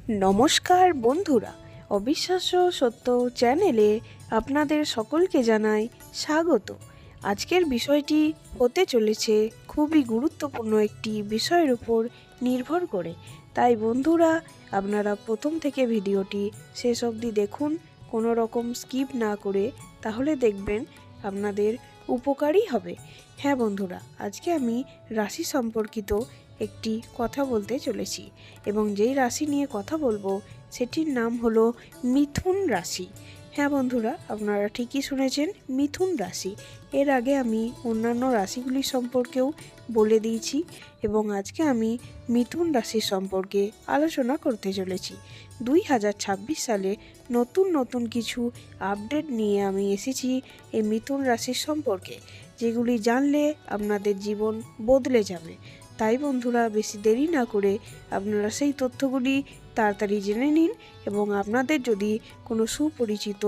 নমস্কার বন্ধুরা, অবিশ্বাস্য সত্য চ্যানেলে আপনাদের সকলকে জানাই স্বাগত। আজকের বিষয়টি হতে চলেছে খুবই গুরুত্বপূর্ণ একটি বিষয়ের উপর নির্ভর করে। তাই বন্ধুরা, আপনারা প্রথম থেকে ভিডিওটি শেষ অবধি দেখুন, কোনো রকম স্কিপ না করে, তাহলে দেখবেন আপনাদের উপকারই হবে। হ্যাঁ বন্ধুরা, আজকে আমি রাশি সম্পর্কিত একটি কথা বলতে চলেছি এবং যেই রাশি নিয়ে কথা বলবো সেটির নাম হলো মিথুন রাশি। হ্যাঁ বন্ধুরা, আপনারা ঠিকই শুনেছেন, মিথুন রাশি। এর আগে আমি অন্যান্য রাশিগুলি সম্পর্কেও বলে দিয়েছি এবং আজকে আমি মিথুন রাশির সম্পর্কে আলোচনা করতে চলেছি। 2026 সালে নতুন কিছু আপডেট নিয়ে আমি এসেছি এই মিথুন রাশির সম্পর্কে, যেগুলি জানলে আপনাদের জীবন বদলে যাবে। তাই বন্ধুরা, বেশি দেরি না করে আপনারা সেই তথ্যগুলি তাড়াতাড়ি জেনে নিন এবং আপনাদের যদি কোনো সুপরিচিত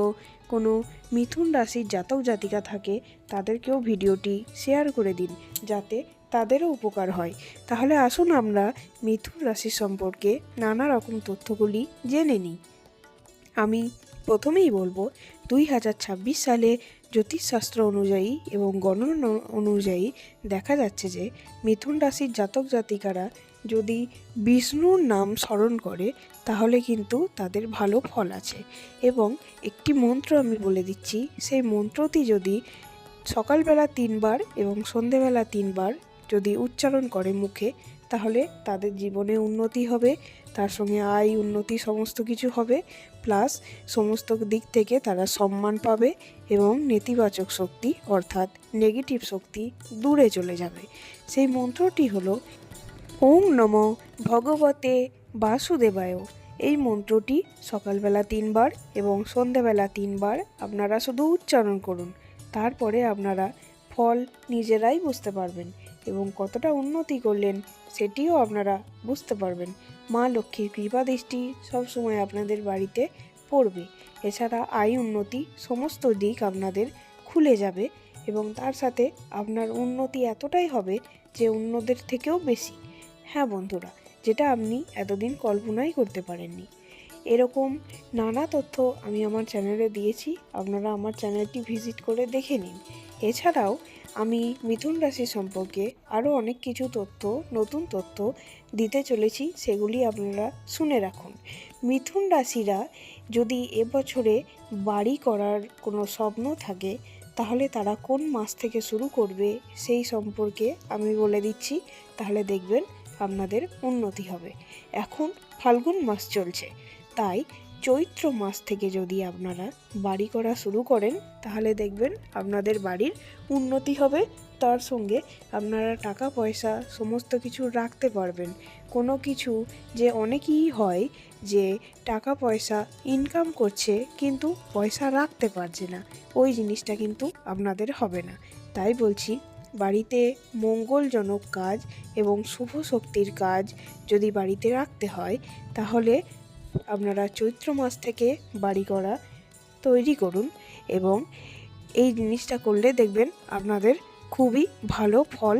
কোনো মিথুন রাশির জাতক জাতিকা থাকে তাদেরকেও ভিডিওটি শেয়ার করে দিন, যাতে তাদেরও উপকার হয়। তাহলে আসুন আমরা মিথুন রাশি সম্পর্কে নানা রকম তথ্যগুলি জেনে নিই। আমি প্রথমেই বলবো, 2026 সালে জ্যোতিষশাস্ত্র অনুযায়ী এবং গণনা অনুযায়ী দেখা যাচ্ছে যে মিথুন রাশির জাতক জাতিকারা যদি বিষ্ণুর নাম স্মরণ করে তাহলে কিন্তু তাদের ভালো ফল আছে। এবং একটি মন্ত্র আমি বলে দিচ্ছি, সেই মন্ত্রটি যদি সকালবেলা 3 বার এবং সন্ধেবেলা 3 বার যদি উচ্চারণ করে মুখে, তাহলে তাদের জীবনে উন্নতি হবে, তার সঙ্গে আয় উন্নতি সমস্ত কিছু হবে, প্লাস সমস্ত দিক থেকে তারা সম্মান পাবে এবং নেতিবাচক শক্তি অর্থাৎ নেগেটিভ শক্তি দূরে চলে যাবে। সেই মন্ত্রটি হলো ওম নমো ভগবতে বাসুদেবায়। এই মন্ত্রটি সকালবেলা 3 বার এবং সন্ধেবেলা 3 বার আপনারা শুধু উচ্চারণ করুন। তারপরে আপনারা ফল নিজেরাই বুঝতে পারবেন এবং কতটা উন্নতি করলেন সেটিও আপনারা বুঝতে পারবেন। মা লক্ষ্মীর কৃপা দৃষ্টি সবসময় আপনাদের বাড়িতে পড়বে। এছাড়া আয় উন্নতি সমস্ত দিক আপনাদের খুলে যাবে এবং তার সাথে আপনার উন্নতি এতটাই হবে যে অন্যদের থেকেও বেশি। হ্যাঁ বন্ধুরা, যেটা আপনি এতদিন কল্পনাই করতে পারেননি। এরকম নানা তথ্য আমি আমার চ্যানেলে দিয়েছি, আপনারা আমার চ্যানেলটি ভিজিট করে দেখে নিন। এছাড়াও আমি মিথুন রাশি সম্পর্কে আরও অনেক কিছু নতুন তথ্য দিতে চলেছি, সেগুলি আপনারা শুনে রাখুন। মিথুন রাশিরা যদি এবছরে বাড়ি করার কোনো স্বপ্ন থাকে তাহলে তারা কোন মাস থেকে শুরু করবে সেই সম্পর্কে আমি বলে দিচ্ছি, তাহলে দেখবেন আপনাদের উন্নতি হবে। এখন ফাল্গুন মাস চলছে, তাই চৈত্র মাস থেকে যদি আপনারা বাড়ি করা শুরু করেন তাহলে দেখবেন আপনাদের বাড়ির উন্নতি হবে। তার সঙ্গে আপনারা টাকা পয়সা সমস্ত কিছু রাখতে পারবেন। কোনো কিছু যে অনেকই হয় যে টাকা পয়সা ইনকাম করছে কিন্তু পয়সা রাখতে পারছে না, ওই জিনিসটা কিন্তু আপনাদের হবে না। তাই বলছি, বাড়িতে মঙ্গলজনক কাজ এবং শুভ শক্তির কাজ যদি বাড়িতে রাখতে হয় তাহলে আপনারা চৈত্র মাস থেকে বাড়ি করা তৈরি করুন এবং এই জিনিসটা করলে দেখবেন আপনাদের খুবই ভালো ফল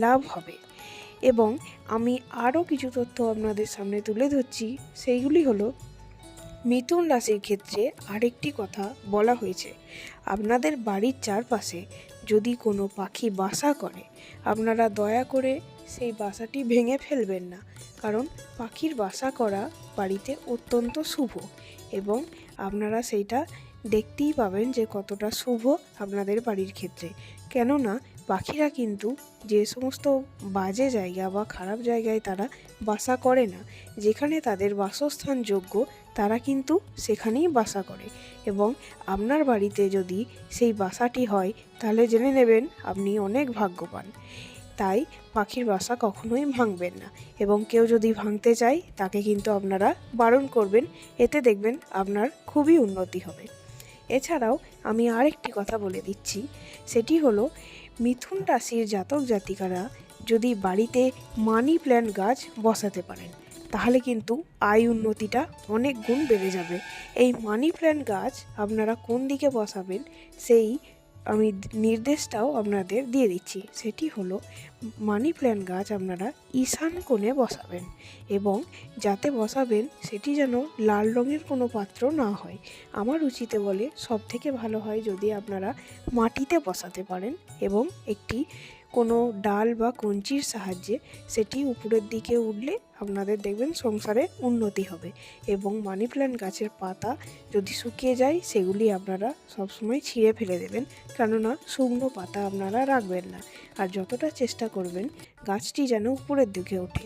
লাভ হবে। এবং আমি আরও কিছু তথ্য আপনাদের সামনে তুলে ধরছি, সেইগুলি হলো, মিথুন রাশির ক্ষেত্রে আরেকটি কথা বলা হয়েছে, আপনাদের বাড়ির চারপাশে যদি কোনো পাখি বাসা করে আপনারা দয়া করে সেই বাসাটি ভেঙে ফেলবেন না, কারণ পাখির বাসা করা বাড়িতে অত্যন্ত শুভ এবং আপনারা সেইটা দেখতেই পাবেন যে কতটা শুভ আপনাদের বাড়ির ক্ষেত্রে। কেননা পাখিরা কিন্তু যে সমস্ত বাজে জায়গা বা খারাপ জায়গায় তারা বাসা করে না, যেখানে তাদের বাসস্থান যোগ্য তারা কিন্তু সেখানেই বাসা করে। এবং আপনার বাড়িতে যদি সেই বাসাটি হয় তাহলে জেনে নেবেন আপনি অনেক ভাগ্যবান। তাই পাখির বাসা কখনোই ভাঙবেন না এবং কেউ যদি ভাঙতে চায় তাকে কিন্তু আপনারা বারণ করবেন, এতে দেখবেন আপনার খুবই উন্নতি হবে। এছাড়াও আমি আরেকটি কথা বলে দিচ্ছি, সেটি হলো মিথুন রাশির জাতক জাতিকারা যদি বাড়িতে মানি প্ল্যান্ট গাছ বসাতে পারেন তাহলে কিন্তু আয় উন্নতিটা অনেক গুণ বেড়ে যাবে। এই মানি প্ল্যান্ট গাছ আপনারা কোন দিকে বসাবেন সেই আমি নির্দেশটাও আপনাদের দিয়ে দিচ্ছি। সেটি হলো মানি প্ল্যান্ট গাছ আপনারা ঈশান কোণে বসাবেন এবং যাতে বসাবেন সেটি যেন লাল রঙের কোনো পাত্র না হয়। আমার রুচিতে বলে সবথেকে ভালো হয় যদি আপনারা মাটিতে বসাতে পারেন এবং একটি কোনো ডাল বা কঞ্চির সাহায্যে সেটি উপরের দিকে উঠলে আপনাদের দেখবেন সংসারে উন্নতি হবে। এবং মানি প্ল্যান্ট গাছের পাতা যদি শুকিয়ে যায় সেগুলি আপনারা সবসময় ছিঁড়ে ফেলে দেবেন, কেননা শুকনো পাতা আপনারা রাখবেন না। আর যতটা চেষ্টা করবেন গাছটি যেন উপরের দিকে ওঠে,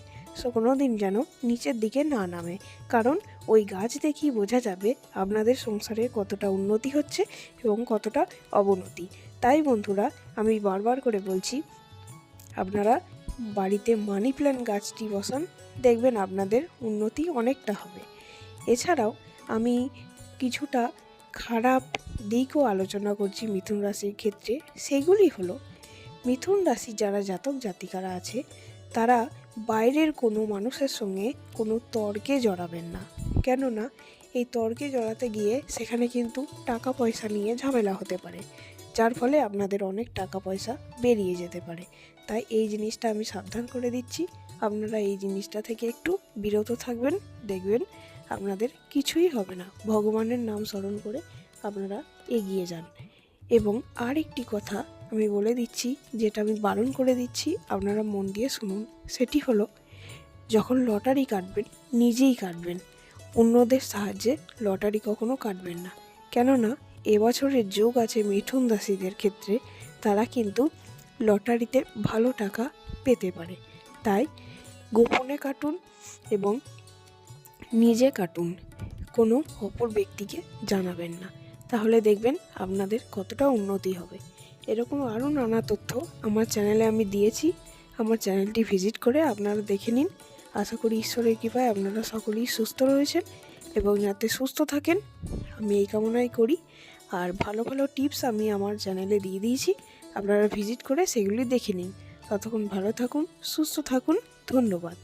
কোনো দিন যেন নিচের দিকে না নামে, কারণ ওই গাছ দেখেই বোঝা যাবে আপনাদের সংসারে কতটা উন্নতি হচ্ছে এবং কতটা অবনতি। তাই বন্ধুরা, আমি বারবার করে বলছি আপনারা বাড়িতে মানি প্ল্যান্ট গাছটি বসান, দেখবেন আপনাদের উন্নতি অনেকটা হবে। এছাড়াও আমি কিছুটা খারাপ দিকও আলোচনা করছি মিথুন রাশির ক্ষেত্রে। সেগুলি হলো, মিথুন রাশি যারা জাতক জাতিকারা আছে তারা বাইরের কোনো মানুষের সঙ্গে কোনো তর্কে জড়াবেন না, কেননা এই তর্কে জড়াতে গিয়ে সেখানে কিন্তু টাকা পয়সা নিয়ে ঝামেলা হতে পারে, যার ফলে আপনাদের অনেক টাকা পয়সা বেরিয়ে যেতে পারে। তাই এই জিনিসটা আমি সাবধান করে দিচ্ছি, আপনারা এই জিনিসটা থেকে একটু বিরত থাকবেন, দেখবেন আপনাদের কিছুই হবে না। ভগবানের নাম স্মরণ করে আপনারা এগিয়ে যান। এবং আর একটি কথা আমি বলে দিচ্ছি, যেটা আমি বারণ করে দিচ্ছি, আপনারা মন দিয়ে শুনুন। সেটি হলো, যখন লটারি কাটবেন নিজেই কাটবেন, অন্যদের সাহায্যে লটারি কখনো কাটবেন না, কেননা এবছরের যোগ আছে মিথুন রাশিদের ক্ষেত্রে, তারা কিন্তু লটারিতে ভালো টাকা পেতে পারে। তাই গোপনে কাটুন এবং নিজে কাটুন, কোনো অপর ব্যক্তিকে জানাবেন না, তাহলে দেখবেন আপনাদের কতটা উন্নতি হবে। এরকম আরও নানা তথ্য আমার চ্যানেলে আমি দিয়েছি, আমার চ্যানেলটি ভিজিট করে আপনারা দেখে নিন। আশা করি ঈশ্বরের কৃপায় আপনারা সকলেই সুস্থ রয়েছেন এবং যাতে সুস্থ থাকেন আমি এই কামনাই করি। আর ভালো ভালো টিপস আমি আমার চ্যানেলে দিয়ে দিয়েছি, আপনারা ভিজিট করে সেগুলি দেখে নিন। ততক্ষণ ভালো থাকুন, সুস্থ থাকুন, ধন্যবাদ।